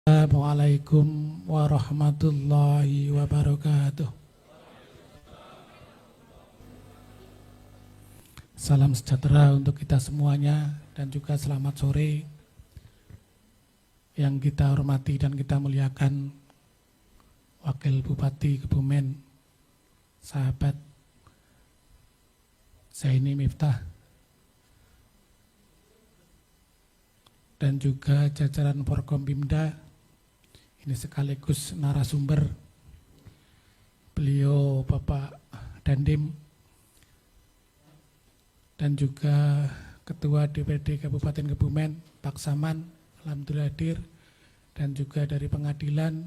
Assalamualaikum warahmatullahi wabarakatuh. Salam sejahtera untuk kita semuanya dan juga selamat sore yang kita hormati dan kita muliakan Wakil Bupati Kebumen, sahabat Zaini Miftah, dan juga jajaran Forkompimda. Ini sekaligus narasumber beliau Bapak Dandim dan juga Ketua DPRD Kabupaten Kebumen Pak Saman, alhamdulillah hadir, dan juga dari pengadilan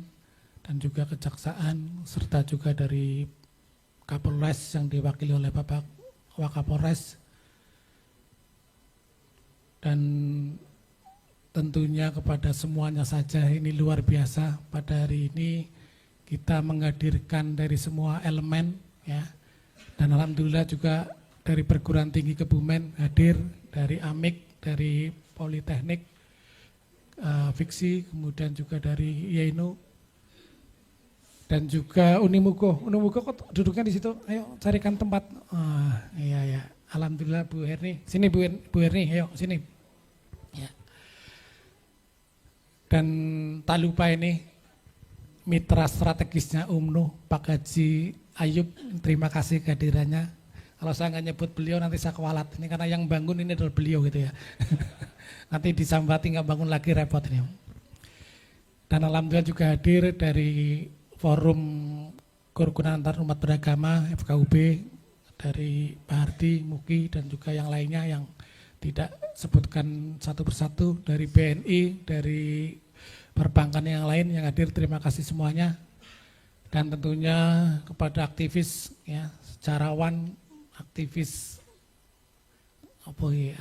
dan juga kejaksaan serta juga dari Kapolres yang diwakili oleh Bapak Wakapolres, dan tentunya kepada semuanya saja. Ini luar biasa, pada hari ini kita menghadirkan dari semua elemen ya, dan alhamdulillah juga dari perguruan tinggi Kebumen hadir, dari AMIK, dari Politeknik Fiksi, kemudian juga dari IAINU dan juga Unimugo. Unimugo kok duduknya di situ, ayo carikan tempat. Iya ya, alhamdulillah Bu Herni, sini Bu Herni, ayo sini. Dan tak lupa ini mitra strategisnya UMNO, Pak Haji Ayub, terima kasih kehadirannya. Kalau saya nggak nyebut beliau nanti saya kewalat, ini karena yang bangun ini adalah beliau gitu ya. Nanti disambati nggak bangun lagi repot ini. Dan alhamdulillah juga hadir dari Forum Kerukunan Antar Umat Beragama FKUB, dari Pak Hardi, Muki, dan juga yang lainnya yang tidak sebutkan satu persatu, dari BNI, dari perbankan yang lain yang hadir, terima kasih semuanya. Dan tentunya kepada aktivis ya, sejarawan, aktivis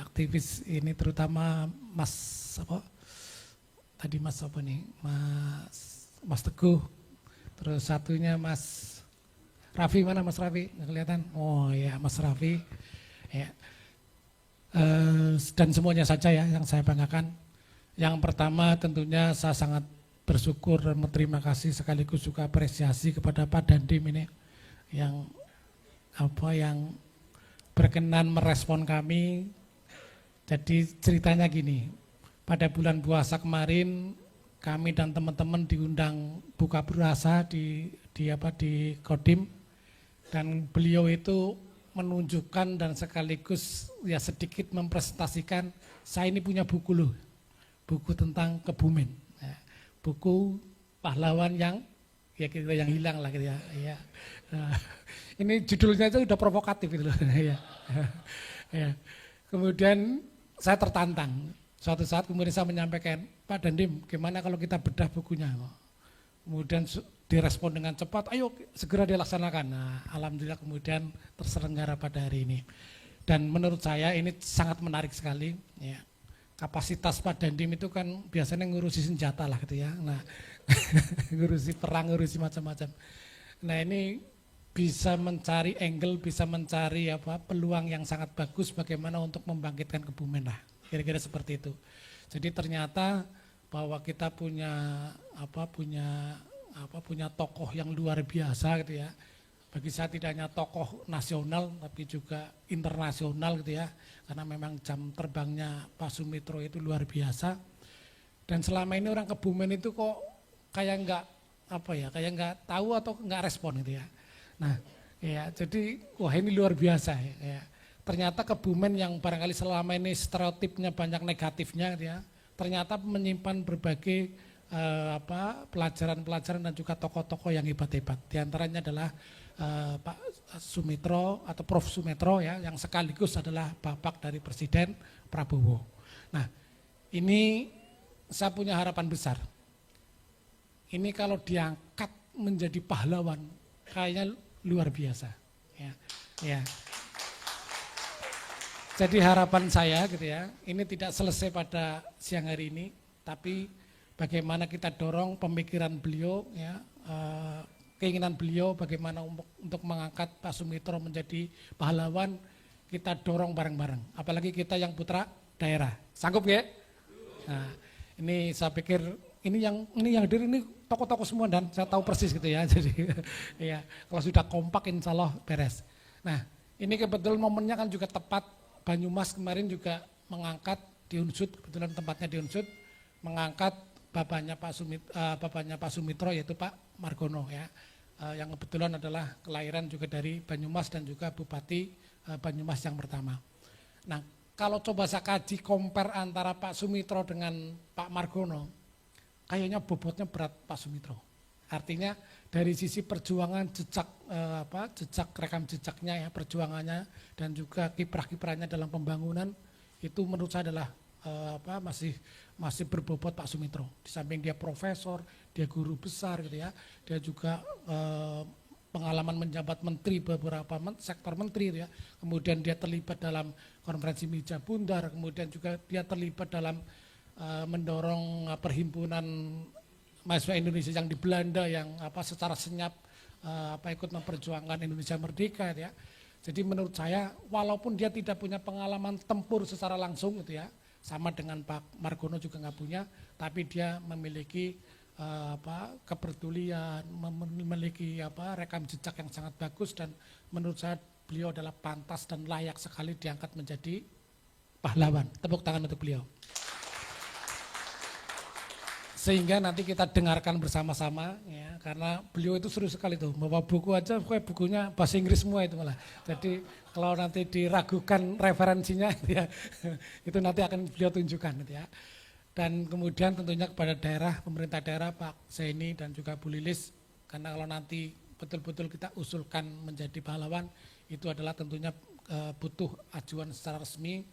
aktivis ini terutama Mas apa tadi Mas apa nih, Mas Teguh, terus satunya Mas Raffi, mana Mas Raffi, nggak kelihatan? Oh ya, Mas Raffi ya. Dan semuanya saja ya yang saya banggakan. Yang pertama tentunya saya sangat bersyukur dan berterima kasih sekaligus juga apresiasi kepada Pak Dandim ini yang berkenan merespon kami. Jadi ceritanya gini, pada bulan puasa kemarin kami dan teman-teman diundang buka puasa di Kodim, dan beliau itu menunjukkan dan sekaligus ya sedikit mempresentasikan, saya ini punya buku loh, buku tentang Kebumen, ya, buku pahlawan yang ya kita yang hilang lah gitu ya. Ya. Nah, ini judulnya itu udah provokatif gitu loh. Ya. Ya. Kemudian saya tertantang, suatu saat kemudian saya menyampaikan, Pak Dandim, gimana kalau kita bedah bukunya? Kemudian direspon dengan cepat, ayo segera dilaksanakan. Nah, alhamdulillah kemudian terselenggara pada hari ini. Dan menurut saya ini sangat menarik sekali. Ya. Kapasitas Pak Dandim itu kan biasanya ngurusi senjata lah gitu ya. Nah, ngurusi perang, ngurusi macam-macam. Nah, ini bisa mencari angle, bisa mencari peluang yang sangat bagus bagaimana untuk membangkitkan Kebumen lah. Kira-kira seperti itu. Jadi ternyata bahwa kita punya tokoh yang luar biasa gitu ya. Bagi saya tidak hanya tokoh nasional tapi juga internasional gitu ya. Karena memang jam terbangnya Pak Sumitro itu luar biasa. Dan selama ini orang Kebumen itu kok kayak nggak tahu atau nggak respon gitu ya. Nah, ya jadi wah ini luar biasa ya. Ternyata Kebumen yang barangkali selama ini stereotipnya banyak negatifnya gitu ya, ternyata menyimpan berbagai pelajaran-pelajaran dan juga tokoh-tokoh yang hebat-hebat. Di antaranya adalah Pak Sumitro atau Prof Sumitro ya, yang sekaligus adalah bapak dari Presiden Prabowo. Nah, ini saya punya harapan besar. Ini kalau diangkat menjadi pahlawan, kayaknya luar biasa. Ya, ya. Jadi harapan saya gitu ya, ini tidak selesai pada siang hari ini, tapi bagaimana kita dorong pemikiran beliau, ya, keinginan beliau bagaimana untuk mengangkat Pak Sumitro menjadi pahlawan, kita dorong bareng-bareng. Apalagi kita yang putra daerah, sanggup ya? Nah, ini saya pikir ini yang hadir ini tokoh-tokoh semua dan saya tahu persis gitu ya. Jadi ya kalau sudah kompak insya Allah beres. Nah ini kebetulan momennya kan juga tepat, Banyumas kemarin juga mengangkat di Unsud, kebetulan tempatnya di Unsud, mengangkat bapaknya Pak Sumitro yaitu Pak Margono ya. Yang kebetulan adalah kelahiran juga dari Banyumas dan juga Bupati Banyumas yang pertama. Nah kalau coba saya kaji compare antara Pak Sumitro dengan Pak Margono, kayaknya bobotnya berat Pak Sumitro. Artinya dari sisi perjuangan jejak rekam jejaknya ya, perjuangannya dan juga kiprah-kiprahnya dalam pembangunan itu menurut saya adalah masih berbobot Pak Sumitro. Di samping dia profesor, dia guru besar gitu ya, dia juga pengalaman menjabat menteri beberapa sektor menteri gitu ya. Kemudian dia terlibat dalam konferensi meja bundar, kemudian juga dia terlibat dalam mendorong perhimpunan mahasiswa Indonesia yang di Belanda yang secara senyap ikut memperjuangkan Indonesia merdeka gitu ya. Jadi menurut saya walaupun dia tidak punya pengalaman tempur secara langsung gitu ya, sama dengan Pak Margono juga nggak punya, tapi dia memiliki kepedulian, memiliki rekam jejak yang sangat bagus dan menurut saya beliau adalah pantas dan layak sekali diangkat menjadi pahlawan. Tepuk tangan untuk beliau. Sehingga nanti kita dengarkan bersama-sama ya, karena beliau itu seru sekali tuh, bawa buku aja, bukunya bahasa Inggris semua itu malah. Jadi kalau nanti diragukan referensinya ya, itu nanti akan beliau tunjukkan gitu ya. Dan kemudian tentunya kepada daerah, pemerintah daerah Pak Zaini dan juga Bu Lilis, karena kalau nanti betul-betul kita usulkan menjadi pahlawan, itu adalah tentunya butuh ajuan secara resmi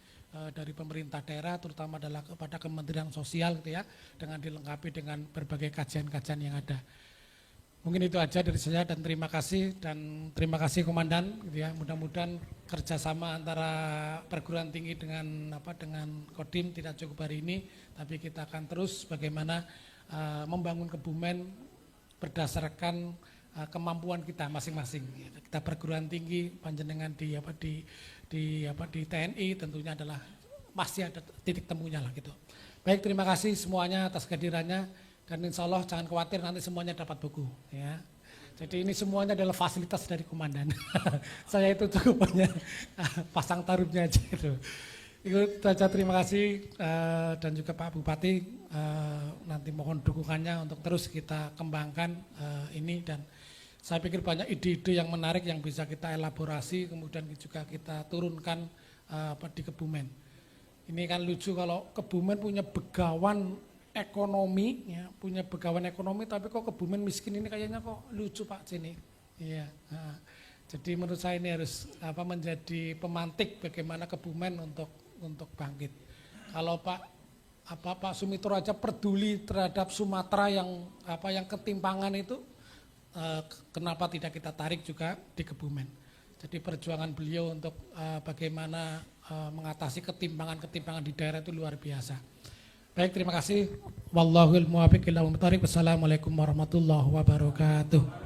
dari pemerintah daerah, terutama adalah kepada Kementerian Sosial gitu ya, dengan dilengkapi dengan berbagai kajian-kajian yang ada. Mungkin itu aja dari saya dan terima kasih Komandan gitu ya. Mudah-mudahan kerjasama antara perguruan tinggi dengan Kodim tidak cukup hari ini, tapi kita akan terus bagaimana membangun Kebumen berdasarkan kemampuan kita masing-masing. Kita perguruan tinggi, panjenengan di TNI tentunya adalah pasti ada titik temunya lah gitu. Baik, terima kasih semuanya atas kehadirannya. Dan insya Allah jangan khawatir nanti semuanya dapat buku ya. Jadi ini semuanya adalah fasilitas dari komandan. Saya itu cukup hanya pasang tarifnya aja itu. Itu saja, terima kasih dan juga Pak Bupati nanti mohon dukungannya untuk terus kita kembangkan ini dan saya pikir banyak ide-ide yang menarik yang bisa kita elaborasi kemudian juga kita turunkan di Kebumen. Ini kan lucu kalau Kebumen punya begawan ekonomi, ya, punya begawan ekonomi, tapi kok Kebumen miskin ini kayaknya kok lucu Pak Cini. Iya. Nah, jadi menurut saya ini harus menjadi pemantik bagaimana Kebumen untuk bangkit. Kalau Pak Sumitro aja peduli terhadap Sumatera yang ketimpangan itu, kenapa tidak kita tarik juga di Kebumen. Jadi perjuangan beliau untuk bagaimana mengatasi ketimpangan-ketimpangan di daerah itu luar biasa. Baik, terima kasih. Wallahul muwaffiq ila aqwamit thoriq. Wassalamualaikum warahmatullahi wabarakatuh.